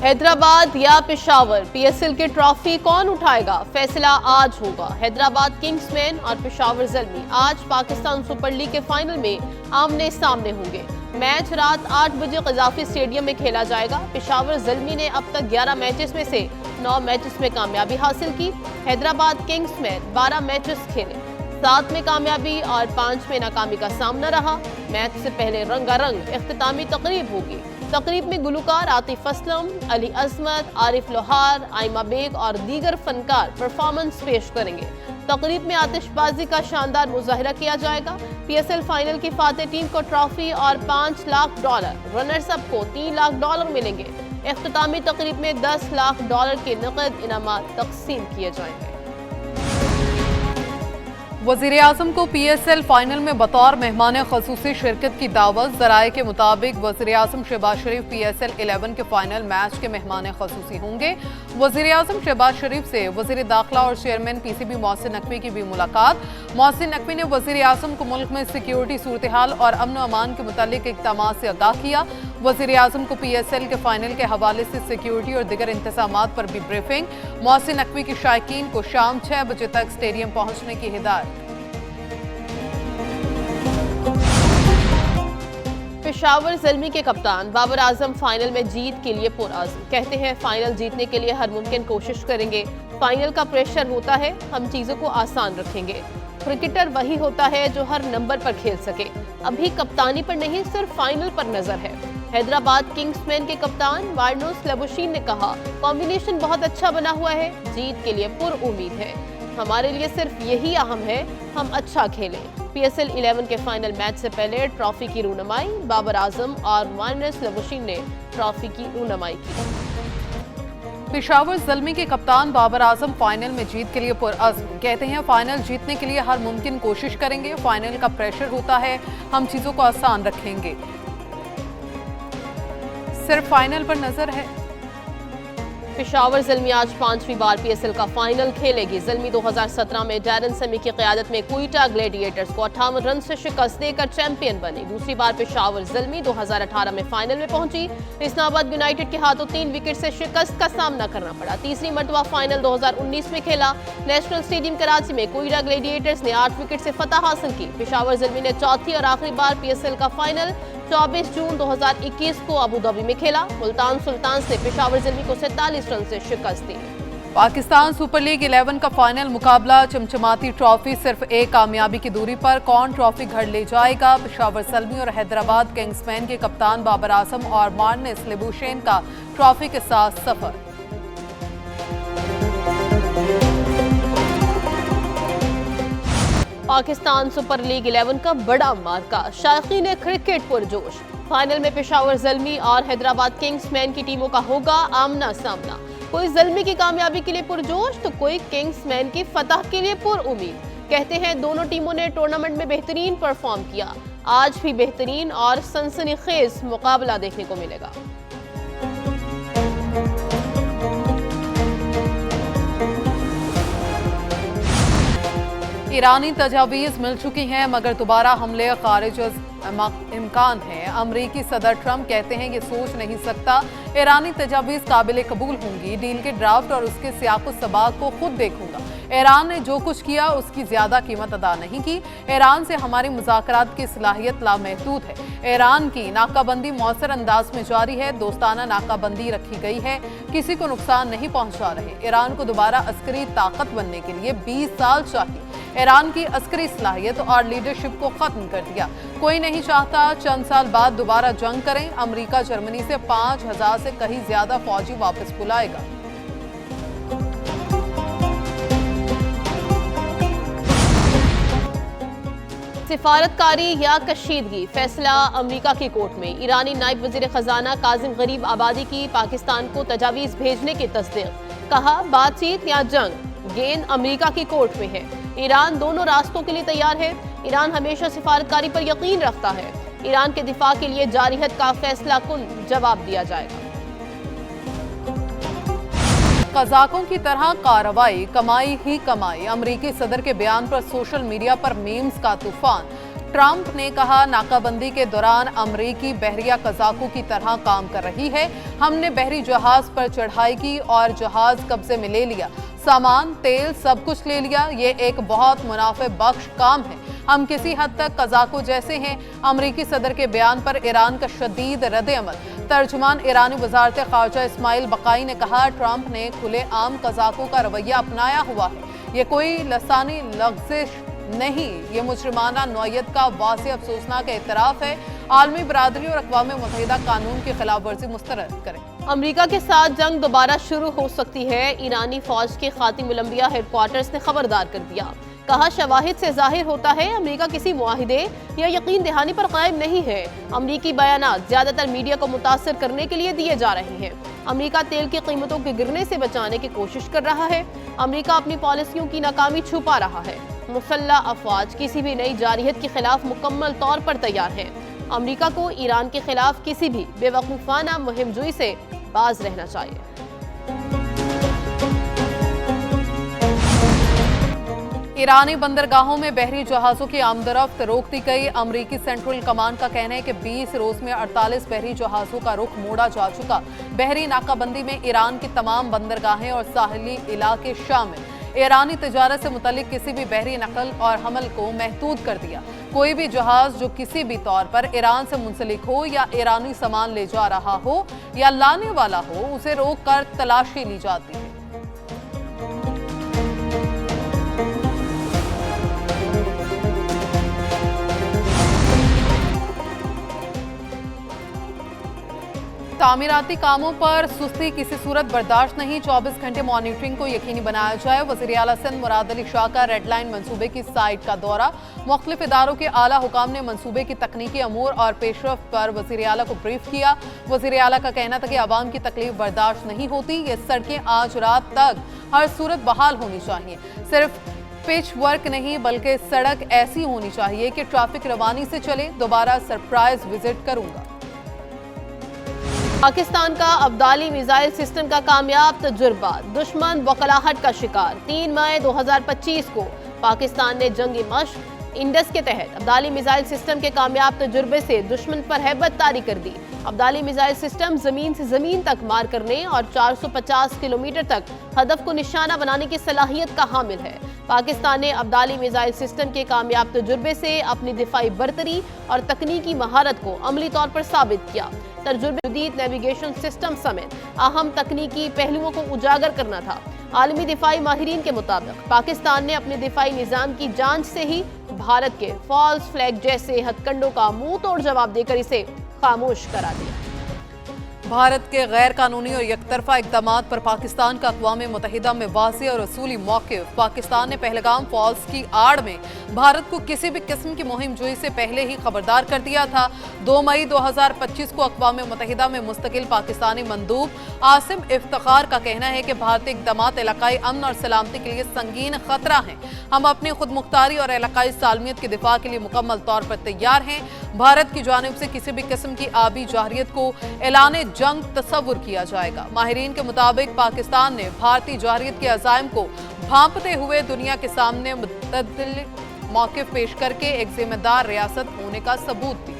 हैदराबाद या पेशावर, पीएसएल की ट्रॉफी कौन उठाएगा? फैसला आज होगा। हैदराबाद किंग्समैन और पेशावर ज़ल्मी आज पाकिस्तान सुपर लीग के फाइनल में आमने सामने होंगे। मैच रात 8 बजे कजाफी स्टेडियम में खेला जाएगा। पेशावर ज़ल्मी ने अब तक 11 मैचेस में से 9 मैचेस में कामयाबी हासिल की। हैदराबाद किंग्समैन 12 मैचेस खेले, 7 में कामयाबी और 5 में नाकामी का सामना रहा। मैच से पहले रंगारंग इख्तितामी तकरीब होगी। तकरीब में गुलकार आतिफ असलम, अली अजमत, आरिफ लोहार, आइमा बेग और दीगर फनकार परफॉर्मेंस पेश करेंगे। तकरीब में आतिशबाजी का शानदार मुजाहिरा किया जाएगा। पीएसएल फाइनल की फातेह टीम को ट्रॉफी और $5 लाख, रनर्स अप को $3 लाख मिलेंगे। इख्तितामी तकरीब में $10 लाख के नकद इनामात तकसीम किए जाएंगे। वज़ीर-ए-आज़म को पीएसएल फाइनल में बतौर मेहमान ख़ुसूसी शिरकत की दावत। ज़राए के मुताबिक वज़ीर-ए-आज़म शहबाज शरीफ पीएसएल 11 के फाइनल मैच के मेहमान ख़ुसूसी होंगे। वज़ीर-ए-आज़म शहबाज शरीफ से वज़ीर दाखिला और चेयरमैन पीसीबी मोहसिन नकवी की भी मुलाकात। मोहसिन नकवी ने वज़ीर-ए-आज़म को मुल्क में सिक्योरिटी सूरत हाल और अमन व अमान के मुतालिक इक़दाम से आगाह किया। वज़ीर-ए-आज़म को पीएसएल के फाइनल के हवाले से सिक्योरिटी और दीगर इंतज़ामात पर भी ब्रीफिंग। मोहसिन नकवी की शायकीन को शाम 6 बजे तक स्टेडियम पहुँचने की हिदायत। पेशावर ज़ल्मी के कप्तान बाबर आजम फाइनल में जीत के लिए पुरअज़्म। कहते हैं फाइनल जीतने के लिए हर मुमकिन कोशिश करेंगे। फाइनल का प्रेशर होता है, हम चीज़ों को आसान रखेंगे। क्रिकेटर वही होता है जो हर नंबर पर खेल सके। अभी कप्तानी पर नहीं, सिर्फ फाइनल पर नजर है। हैदराबाद किंग्समैन के कप्तान वार्नोस लेबुशीन ने कहा, कॉम्बिनेशन बहुत अच्छा बना हुआ है, जीत के लिए पुरउम्मीद है। हमारे लिए सिर्फ यही अहम है, हम अच्छा खेलें। पीएसएल 11 के फाइनल मैच से पहले ट्रॉफी की रूनुमाई बाबर आजम और वार्नोस लेबुशीन ने ट्रॉफी की रूनुमाई की। पेशावर ज़ल्मी के कप्तान बाबर आजम फाइनल में जीत के लिए पुरअज़्म। कहते हैं फाइनल जीतने के लिए हर मुमकिन कोशिश करेंगे। फाइनल का प्रेशर होता है, हम चीज़ों को आसान रखेंगे। सिर्फ फाइनल पर नजर है। पेशावर ज़ल्मी आज 5वीं बार पीएसएल का फाइनल खेलेगी। ज़ल्मी 2017 में डैरन समी की क़यादत में क्वेटा ग्लैडिएटर्स को 58 रन से शिकस्त देकर चैंपियन बनी। दूसरी बार पेशावर ज़ल्मी 2018 में फाइनल में पहुंची। इस्लामाबाद यूनाइटेड के हाथों 3 विकेट से शिकस्त का सामना करना पड़ा। तीसरी मरतबा फाइनल 2019 में खेला। नेशनल स्टेडियम कराची में क्वेटा ग्लैडिएटर्स ने 8 विकेट से फतह हासिल की। पेशावर ज़ल्मी ने चौथी और आखिरी बार पीएसएल का फाइनल 24 जून 2021 को अबू धाबी में खेला। मुल्तान सुल्तान ने पेशावर ज़ल्मी को 47 रन से शिकस्त दी। पाकिस्तान सुपर लीग 11 का फाइनल मुकाबला चमचमाती ट्रॉफी सिर्फ एक कामयाबी की दूरी पर। कौन ट्रॉफी घर ले जाएगा? पेशावर ज़ल्मी और हैदराबाद किंग्समैन के कप्तान बाबर आजम और वार्नोस लेबुशीन का ट्रॉफी के साथ सफर। पाकिस्तान सुपर लीग 11 का बड़ा मार्का, शायकीन क्रिकेट पुरजोश। फाइनल में पेशावर ज़ल्मी और हैदराबाद किंग्समैन की टीमों का होगा आमना सामना। कोई ज़ल्मी की कामयाबी के लिए पुरजोश तो कोई किंग्समैन की फतह के लिए पुरउम्मीद। कहते हैं दोनों टीमों ने टूर्नामेंट में बेहतरीन परफॉर्म किया। आज भी बेहतरीन और सनसनीखेज मुकाबला देखने को मिलेगा। ईरानी तजावीज़ मिल चुकी हैं, मगर दोबारा हमले खारिज इम्कान है। अमरीकी सदर ट्रंप कहते हैं कि सोच नहीं सकता ईरानी तजावीज़ काबिल कबूल होंगी। डील के ड्राफ्ट और उसके सियाक़ो सबाक़ को खुद देखूंगा। ईरान ने जो कुछ किया उसकी ज़्यादा कीमत अदा नहीं की। ईरान से हमारी मुज़ाकरात की सलाहियत लामहदूद है। ईरान की नाकाबंदी मौसर अंदाज में जारी है। दोस्ताना नाकाबंदी रखी गई है, किसी को नुकसान नहीं पहुँचा रहे। ईरान को दोबारा अस्करी ताकत बनने के लिए 20 साल चाहिए। ईरान की अस्करी सलाहियत और लीडरशिप को खत्म कर दिया। कोई नहीं चाहता चंद साल बाद दोबारा जंग करें। अमेरिका जर्मनी से 5000 से कहीं ज्यादा फौजी वापस बुलाएगा। सिफारतकारी या कशीदगी, फैसला अमेरिका की कोर्ट में। ईरानी नायब वजीर खजाना काजिम गरीब आबादी की पाकिस्तान को तजावीज़ भेजने की तस्दीक। कहा बातचीत या जंग, गेंद अमेरिका की कोर्ट में है। ईरान दोनों रास्तों के लिए तैयार है। ईरान हमेशा सिफारतकारी पर यकीन रखता है। ईरान के दिफा के लिए जारिहत का फैसला कुन जवाब दिया जाएगा। कज़ाकों की तरह कार्रवाई, कमाई ही कमाई। अमरीकी सदर के बयान पर सोशल मीडिया पर मीम्स का तूफान। ट्रंप ने कहा, नाकाबंदी के दौरान अमेरिकी बहरिया कज़ाकों की तरह काम कर रही है। हमने बहरी जहाज पर चढ़ाई की और जहाज कब्जे में ले लिया, सामान, तेल, सब कुछ ले लिया। ये एक बहुत मुनाफे बख्श काम है। हम किसी हद तक कज़ाकों जैसे हैं। अमेरिकी सदर के बयान पर ईरान का शदीद रद्द-ए-अमल। तर्जुमान ईरानी वज़ारत ख़ारजा इस्माइल बक़ाई ने कहा, ट्रंप ने खुलेआम कज़ाकों का रवैया अपनाया हुआ है। ये कोई लसानी लग़्ज़िश नहीं, ये मुजरिमाना नौयत का वाज़ेह अफसोसनाक एतराफ़ है। आलमी बरादरी और अक़वाम मुत्तहिदा कानून की खिलाफ वर्जी मुस्तरद करें। अमेरिका के साथ जंग दोबारा शुरू हो सकती है। ईरानी फौज के खातिम उलंबिया हेडक्वार्टर्स ने खबरदार कर दिया। कहा, शवाहिद से जाहिर होता है अमेरिका किसी मुआहिदे या यकीन दहानी पर कायम नहीं है। अमेरिकी बयानात ज्यादातर मीडिया को मुतासर करने के लिए दिए जा रहे हैं। अमेरिका तेल की कीमतों के गिरने से बचाने की कोशिश कर रहा है। अमेरिका अपनी पॉलिसियों की नाकामी छुपा रहा है। मुसल्लह अफवाज किसी भी नई जारहियत के खिलाफ मुकम्मल तौर पर तैयार है। अमेरिका को ईरान के खिलाफ किसी भी बेवकूफाना मुहिमजुई से बाज रहना चाहिए। ईरानी बंदरगाहों में बहरी जहाजों की आमदरफ्त रोक दी गई। अमरीकी सेंट्रल कमांड का कहना है कि 20 रोज में 48 बहरी जहाजों का रुख मोड़ा जा चुका। बहरी नाकाबंदी में ईरान की तमाम बंदरगाहें और साहिली इलाके शामिल। ईरानी तिजारत से मुतल्लिक किसी भी बहरी नकल और हमल को महदूद कर दिया। कोई भी जहाज जो किसी भी तौर पर ईरान से मुंसलिक हो या ईरानी सामान ले जा रहा हो या लाने वाला हो, उसे रोक कर तलाशी ली जाती है। तामीराती कामों पर सुस्ती किसी सूरत बर्दाश्त नहीं। 24 घंटे मॉनिटरिंग को यकीनी बनाया जाए। वज़ीर आला सिंध मुराद अली शाह का रेड लाइन मंसूबे की साइट का दौरा। मुख्तलिफ इदारों के आला हुकाम ने मंसूबे की तकनीकी अमूर और पेशरफ्त पर वज़ीर आला को ब्रीफ किया। वज़ीर आला का कहना था कि आवाम की तकलीफ बर्दाश्त नहीं होती। ये सड़कें आज रात तक हर सूरत बहाल होनी चाहिए। सिर्फ पिच वर्क नहीं बल्कि सड़क ऐसी होनी चाहिए कि ट्रैफिक रवानी से चले। दोबारा सरप्राइज विजिट करूंगा। पाकिस्तान का अब्दाली मिसाइल सिस्टम का कामयाब तजुर्बा, दुश्मन बौखलाहट का शिकार। 3 मई 2025 को पाकिस्तान ने जंगी मश्क इंडस के तहत अब्दाली मिसाइल सिस्टम के कामयाब तजुर्बे से दुश्मन पर हैबत तारी कर दी। अब्दाली मिसाइल सिस्टम जमीन से जमीन तक मार करने और 450 किलोमीटर तक हदफ को निशाना बनाने की सलाहियत का हामिल है। पाकिस्तान ने अब्दाली मिसाइल सिस्टम के कामयाब तजुर्बे से अपनी दिफाई बरतरी और तकनीकी महारत को अमली तौर पर साबित किया। तजुर्बे जदीद नेविगेशन सिस्टम समेत अहम तकनीकी पहलुओं को उजागर करना था। आलमी दिफाई माहिरीन के मुताबिक पाकिस्तान ने अपने दिफाई निजाम की जांच से ही भारत के फॉल्स फ्लैग जैसे हथकंडों का मुंह तोड़ जवाब देकर इसे खामोश करा दिया। भारत के गैर कानूनी और यकतरफा इक़दामात पर पाकिस्तान का अक़वाम मुत्तहिदा में वाज़ेह और असूली मौक़िफ़। पाकिस्तान ने पहलगाम फॉल्स की आड़ में भारत को किसी भी किस्म की मुहिम जोई से पहले ही खबरदार कर दिया था। 2 मई 2025 को अक़वाम मुत्तहिदा में मुस्तकिल पाकिस्तानी मंदूब आसिम इफ्तिखार का कहना है कि भारतीय इक़दामात इलाकाई अमन और सलामती के लिए संगीन खतरा हैं। हम अपनी खुद मुख्तारी और इलाकाई सालमियत के दिफा के लिए मुकम्मल तौर पर तैयार हैं। भारत की जानिब से किसी भी किस्म की आबी जारियत को ऐलान जंग तस्वुर किया जाएगा। माहिरीन के मुताबिक पाकिस्तान ने भारतीय जारियत के अज़ाइम को भांपते हुए दुनिया के सामने मुतअद्दिल मौक़िफ़ पेश करके एक जिम्मेदार रियासत होने का सबूत दिया।